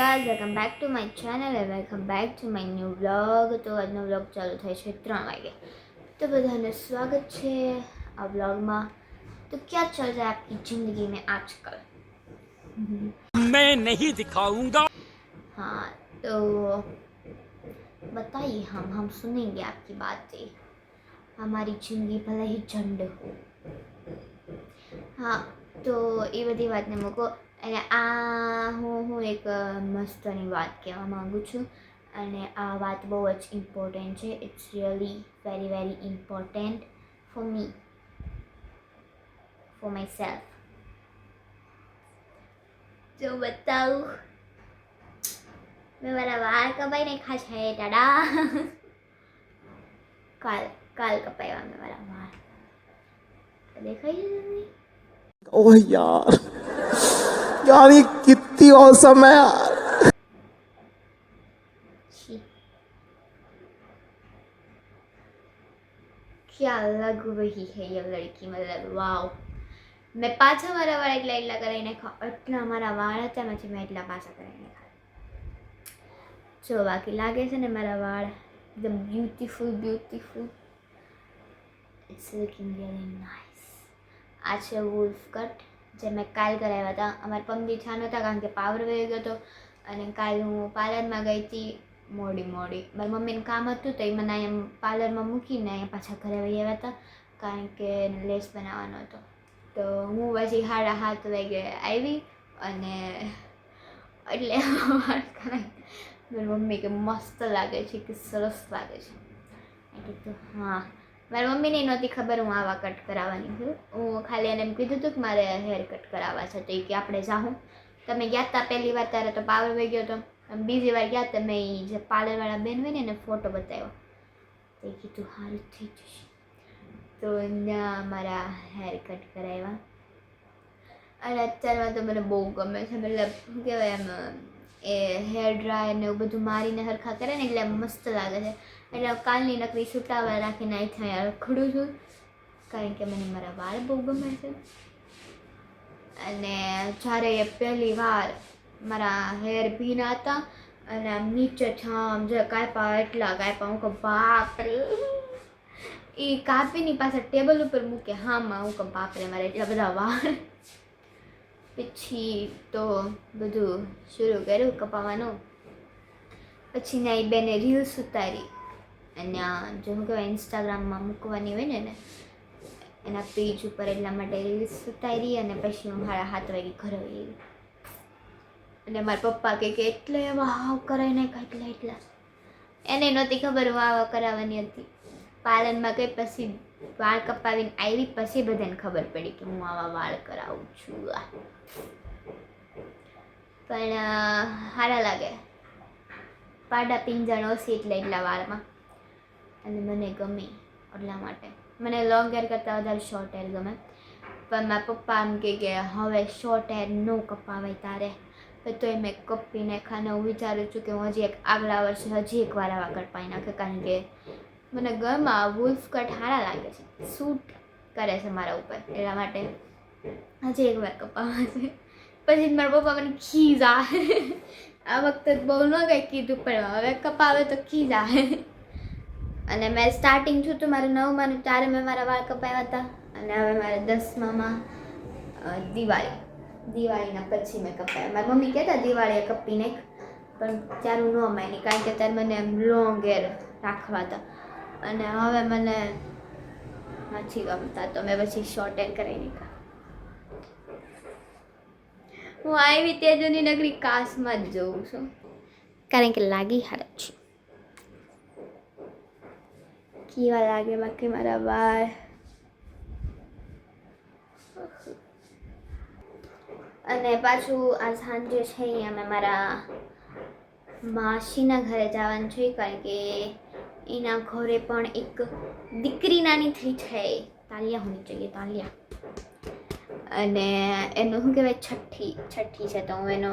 Guys, welcome back to my channel and welcome back to my new vlog. તો આજનો vlog ચાલુ થાય છે 3 વાગે. तो बधाने स्वागत है आ व्लॉग में. तो क्या चल रहा है आपकी ज़िंदगी में आजकल? मैं नहीं दिखाऊंगा. हाँ, तो बताइए, हम सुनेंगे आपकी बातें. हमारी जिंदगी भले ही झंड हो. हाँ, तो ये बधी वातने मूको. અને આ હું એક મસ્તની વાત કહેવા માગું છું અને આ વાત બહુ જ ઇમ્પોર્ટન્ટ છે. It's really very very important for me, for myself. જો બતાવું, મેં મારા વાળ કપાઈ નાખ્યા છે દાદા. કાલ કપાવ્યા મેં મારા વાળ. દેખાય છે તમને? ओह यार यार ये कितनी औसम है यार. छी, क्या लग रही है ये लड़की, मतलब वाव. મેં પાછા મારા વાળ એટલા કરી નાખ્યા. એટલા મારા વાળ હતા એમાંથી મેં એટલા પાછા કરી નાખ્યા. જો બાકી લાગે છે ને મારા વાળ એકદમ beautiful. It's looking really nice. આ છે વુલ્ફ કટ જે મેં કાલ કરાવ્યા હતા. અમારે પમદી છા નહોતા કારણ કે પાવર વહી ગયો હતો અને કાલ હું પાર્લરમાં ગઈ હતી મોડી. મારી મમ્મીને કામ હતું તો એ મને અહીંયા પાર્લરમાં મૂકીને અહીંયા પાછા ઘરે વહી આવ્યા હતા કારણ કે લેસ બનાવવાનો હતો. તો હું પછી 7:30 વાગે આવી અને એટલે મારી મમ્મી કે મસ્ત લાગે છે, કે સરસ લાગે છે. મેં કીધું હા. મારી મમ્મીને નહોતી ખબર હું આવા કટ કરાવવાની છું. હું ખાલી એને એમ કીધું હતું કે મારે હેર કટ કરાવવા છે. તો એ કે આપણે જાઉં. તમે ગયા હતા પહેલી વાર ત્યારે તો પાવર વહી ગયો હતો. બીજી વાર ગયા તો મેં એ જે પાર્લરવાળા બેન હોય ને એને ફોટો બતાવ્યો. તો એ કીધું સારું થઈ જશે. તો ત્યાં મારા હેર કટ કરાવ્યા અને અત્યારમાં તો મને બહુ ગમે છે. મતલબ શું કહેવાય, એમ એ હેર ડ્રાય ને એવું બધું મારીને હરખા કરે ને એટલે મસ્ત લાગે છે. એટલે કાલની નકરી છૂટાવા રાખીને અહીંથી અહીંયા રખડું છું કારણ કે મને મારા વાળ બહુ ગમે છે. અને જ્યારે એ પહેલી વાર મારા હેર ભીના હતા અને આમ નીચે આમ જે કાપ્યા એટલા કાપ્યા, હું કહું બાપરે. એ કાપીની પાછળ ટેબલ ઉપર મૂકે. હામાં હું કહું બાપરે મારે એટલા બધા વાળ. પછી તો બધું શરૂ કર્યું કપાવવાનું. પછી ના એ બેને રીલ્સ ઉતારી અને જો શું કહેવાય ઇન્સ્ટાગ્રામમાં મૂકવાની હોય ને એના પેજ ઉપર, એટલા માટે રીલ્સ ઉતારી અને પછી હું 7:30 વાગે ઘરે આવી. અને મારા પપ્પા કે એટલે એવા હાવ કરાવી નાખ્યા એટલા. એને નહોતી ખબર હું આવા કરાવવાની હતી. પાર્લરમાં ગઈ પછી વાળ કપાવીને આવી પછી બધાને ખબર પડી કે હું આવા વાળ કરાવું છું. પણ સારા લાગે. પાડા પિંજણ ઓછી એટલે એટલા વાળમાં અને મને ગમે એટલા માટે. મને લોંગ હેર કરતાં વધારે શોર્ટ હેર ગમે. પણ મારા પપ્પા એમ કે હવે શોર્ટ હેર ન કપાવાય તારે. તોય મેં કપી નાખ્યા. હું વિચારું છું કે હું હજી આગલા વર્ષે હજી એકવાર આવા કપાઈ નાખે કારણ કે મને ગમે. વુલ્ફ કટ સારા લાગે છે, સૂટ કરે છે મારા ઉપર. એટલા માટે હજી એકવાર કપાવવા છે. પછી મારા પપ્પા મને ખીજા. આ વખતે બહુ ન કંઈ કીધું પણ હવે કપાવે તો ખીજા. અને મેં સ્ટાર્ટિંગ છું તો મારે 9માં ત્યારે મેં મારા વાળ કપાવ્યા હતા અને હવે મારે 10માં દિવાળીના પછી મેં કપાવ્યા. મારી મમ્મી કહેતા દિવાળીએ કપી નાખ, પણ ત્યારે હું ન માની કારણ કે ત્યારે મને એમ લોંગ હેર રાખવા હતા અને હવે મને નથી ગમતા. તો મેં પછી શોર્ટ હેર કરી નાખ્યા. હું આવી તેજોની નગરી કાશમાં જ જોઉં છું કારણ કે લાગી હારા છે. કેવા લાગે બાકી મારા વાળ? અને પાછું આ સાંજે છે અમે મારા માસીના ઘરે જવાનું છે કારણ કે એના ઘરે પણ એક દીકરી નાની થઈ છે. તાલિયા હોની જોઈએ, તાલિયા. અને એનું શું કહેવાય છઠ્ઠી છે. તો હું એનો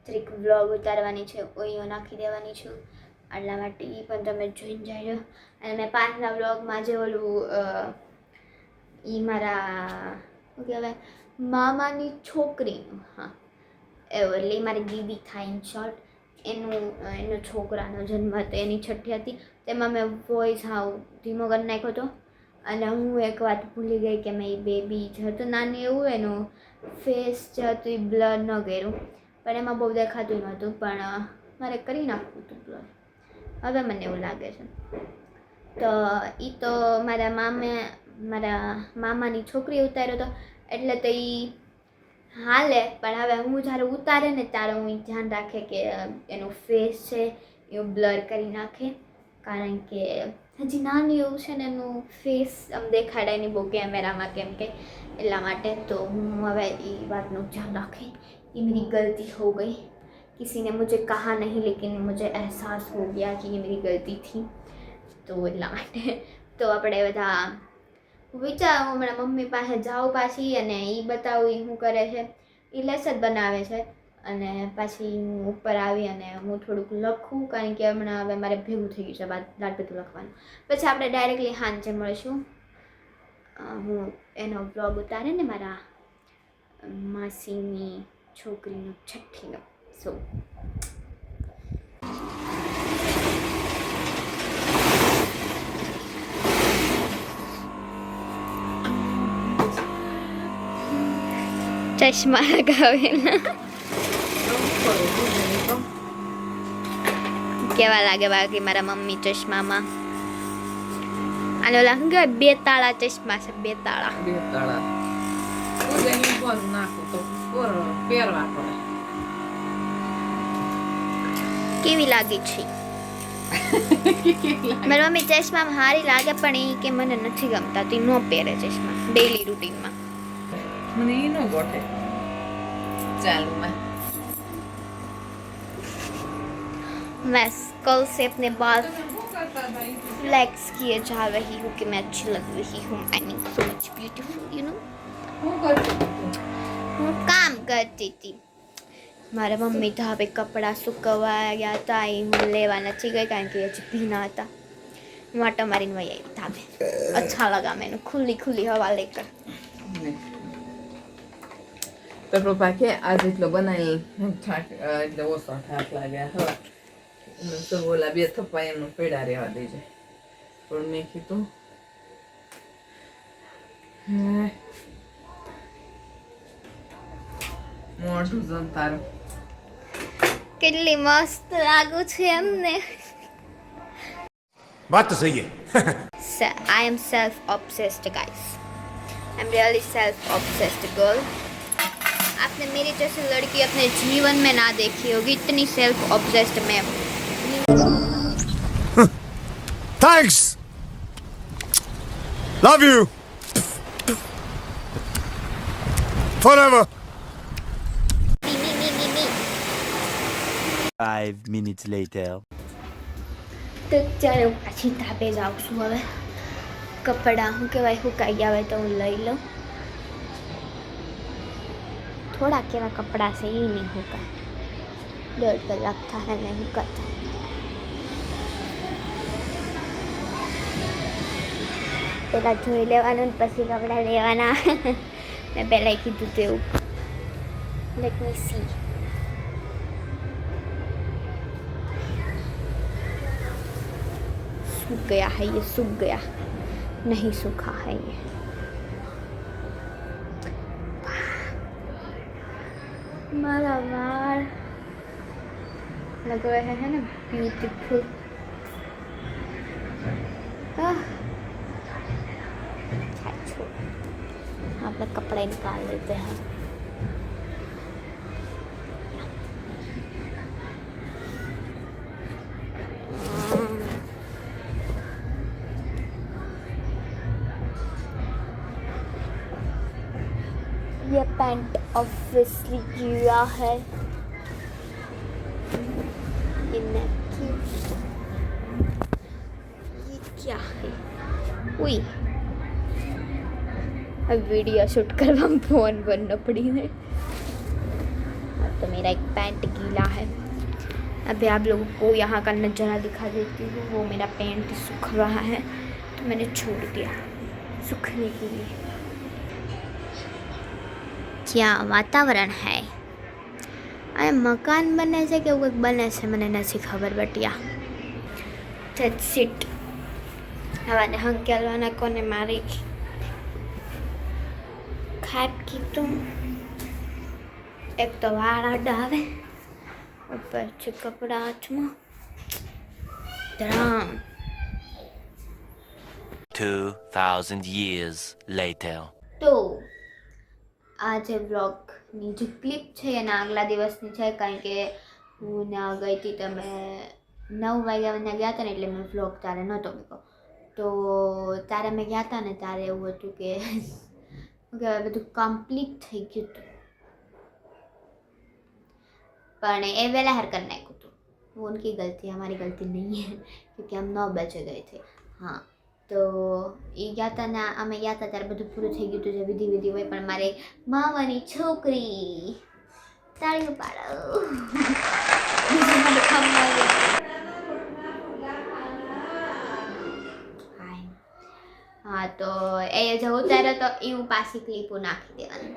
ટ્રીક વ્લોગ ઉતારવાની છે, ઓઈઓ નાખી દેવાની છું. એટલા માટે એ પણ તમે જોઈને જાય. અને મેં પાછલા વ્લોગમાં જે ઓલું એ મારા શું કહેવાય મામાની છોકરીનું, હા એવું એટલે મારી દીદી થાય ઇન શોર્ટ. એનો છોકરાનો જન્મ હતો, એની છઠ્ઠી હતી. તેમાં મેં વોઇસ હાવ ધીમો કરી નાખ્યો હતો. અને હું એક વાત ભૂલી ગઈ કે મેં એ બેબી જે હતું નાની એવું એનું ફેસ જે હતું એ બ્લર ન કર્યું, પણ એમાં બહુ દેખાતું નહોતું, પણ મારે કરી નાખવું હતું બ્લર. હવે મને એવું લાગે છે. તો એ તો મારા મામાની છોકરી ઉતાર્યો હતો, એટલે તો એ હાલે. પણ હવે હું જ્યારે ઉતારે ને ત્યારે હું ધ્યાન રાખે કે એનો ફેસ છે એ બ્લર કરી નાખે, કારણ કે હજી નાનું એવું છે ને એનું ફેસ આમ દેખાડાય નહીં બહુ કેમેરામાં, કેમ કે એટલા માટે. તો હું હવે એ વાતનું ધ્યાન રાખી. ये मेरी गलती हो गई, किसी ने मुझे कहा नहीं लेकिन मुझे एहसास हो गया कि ये मेरी गलती थी. તો એટલા માટે તો આપણે બધા વિચાર હમણાં મમ્મી પાસે જાઉં પાછી અને એ બતાવું એ શું કરે છે. એ લેસન બનાવે છે અને પાછી હું ઉપર આવી અને હું થોડુંક લખું, કારણ કે હમણાં હવે મારે ભેગું થઈ ગયું છે લાડબેતું લખવાનું. પછી આપણે ડાયરેક્ટલી સાંજે મળીશું. હું એનો બ્લોગ ઉતારે ને મારા માસીની છોકરીનો છઠ્ઠીનો. સો ચશ્મા લગાવેલા કેવા લાગે બાકી મારા મમ્મી ચશ્મામાં? આને ઓલા શું કહેવાય, બે તાળા ચશ્મા છે, બે તાળા. કેવી લાગી છે? મારી મમ્મી ચશ્મામાં સારી લાગે, પણ એ કે મને નથી ગમતા, તો એ ન પહેરે ચશ્મા ડેલી રૂટીનમાં. મને ઈ નો ગોઠે ચાલુમાં. मैं कल से अपने बाल फ्लेक्स किए जा रही हूँ कि मैं अच्छी लग रही हूँ. I mean so much beautiful, you know. હું કામ કરતી હતી. મારા મમ્મી તો હવે કપડાં સુકવવા ગયા હતા, એ હું લેવા નથી ગઈ કારણ કે હજી ભીના હતા. વાટો મારીને વહી આવી ધાબે. અચ્છા લગા મેને ખુલ્લી ખુલ્લી હવા લેકર. તો પપ્પા કે આજ એટલો બનાવી થાક એટલે ઓછો થાક લાગ્યા હવે તો ઓલા બે થપ્પા એમનું પેડા રહેવા દેજે. પણ મેં કીધું મોઢું જમ તારું કેટલી મસ્ત લાગુ છે એમને. बात तो सही है. I am self obsessed guys. I'm really self obsessed girl. आपने मेरी जैसी लड़की अपने जीवन में ना देखी होगी, इतनी सेल्फ ऑब्सेस्ड मैं. Thanks. Love you. Forever. Me. 5 minutes later. તો ત્યારે હું પાછી ધાબે જાઉં છું. હવે કપડાં શું કહેવાય સુકાઈ ગયા હોય તો હું લઈ લઉં. થોડાક એવા કપડાં છે એ નહીં સુકાય, 1.5 કલાક થાય નહીં સુકાતા. પહેલાં જોઈ લેવાનું ને પછી કપડાં લેવાના. મેં પહેલાં કીધું તેવું. Let me C. सूख गया है ये, सूख गया नहीं, सूखा है ये. मारा वाल लग रहे हैं ना ब्यूटीफुल. आप लोग कपड़े निकाल लेते हैं. ये पैंट ऑब्वियसली गीला है. ये नैपकिन, ये क्या है? उई, अब वीडियो शूट करवा फोन बनना पड़ी है. तो मेरा एक पैंट गीला है. अभी आप लोगों को यहाँ का नज़ारा दिखा देती हूँ. वो मेरा पैंट सूख रहा है तो मैंने छोड़ दिया सूखने के लिए. क्या वातावरण है. આ મકાન બને છે કે એવું કંઈક બને છે મને નથી ખબર બટિયા. That's it. હવાને હંકેલવાના કોને મારી ખાટ કીધું. એક તો વાળ આડા આવે ઉપરથી કપડાં હાથમાં ધરામ. 2,000 years later. તો આ જે વ્લોગની જે ક્લિપ છે એના આગલા દિવસની છે, કારણ કે હું ત્યાં ગઈ હતી, તમે 9 વાગ્યા મને ગયા હતા ને એટલે મેં વ્લોગ ત્યારે નહોતો મૂક્યો. તો ત્યારે મેં ગયા હતા ને ત્યારે એવું હતું કે બધું કમ્પ્લીટ થઈ ગયું હતું, પણ એ वहला हर कर नाख्યું હતું. वो उनकी गलती है, हमारी गलती नहीं है, क्योंकि हम 9 बजे गए थे. हाँ, તો એ ગયા હતા ને અમે ગયા હતા ત્યારે બધું પૂરું થઈ ગયું હતું, જે વિધિ હોય. પણ મારે મામાની છોકરી તાળીઓ પાડો. હા, તો એ જવું ત્યારે તો એ હું પાછી ક્લિપો નાખી દેવાની,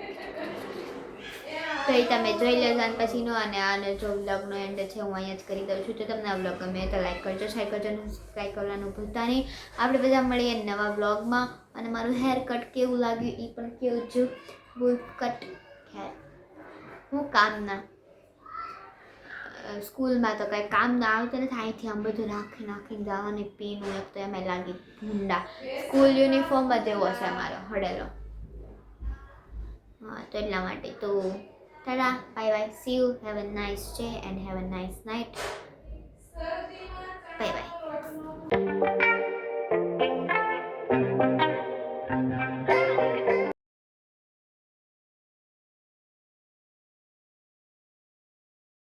તો એ તમે જોઈ લેજો. અને પછીનો અને જો વ્લોગનો એન્ડ છે હું અહીંયા જ કરી દઉં છું. તો તમને આ વ્લોગ ગમે તો લાઈક કરજો, શેર કરજો અને સબસ્ક્રાઈબ કરવાનું ભૂલતા નહીં. આપણે બધા મળીએ નવા વ્લોગમાં. અને મારું હેર કટ કેવું લાગ્યું એ પણ કહેજો. Wolf cut hair. હું કામના સ્કૂલમાં તો કંઈ કામ ના આવતું નથી, અહીંથી આમ બધું નાખીને જવાની પીનું. એક તો એમાં લાગી ભૂંડા. સ્કૂલ યુનિફોર્મ જ એવો છે મારો હડેલો. હા, તો એટલા માટે. તો tada, bye bye, see you, have a nice day and have a nice night.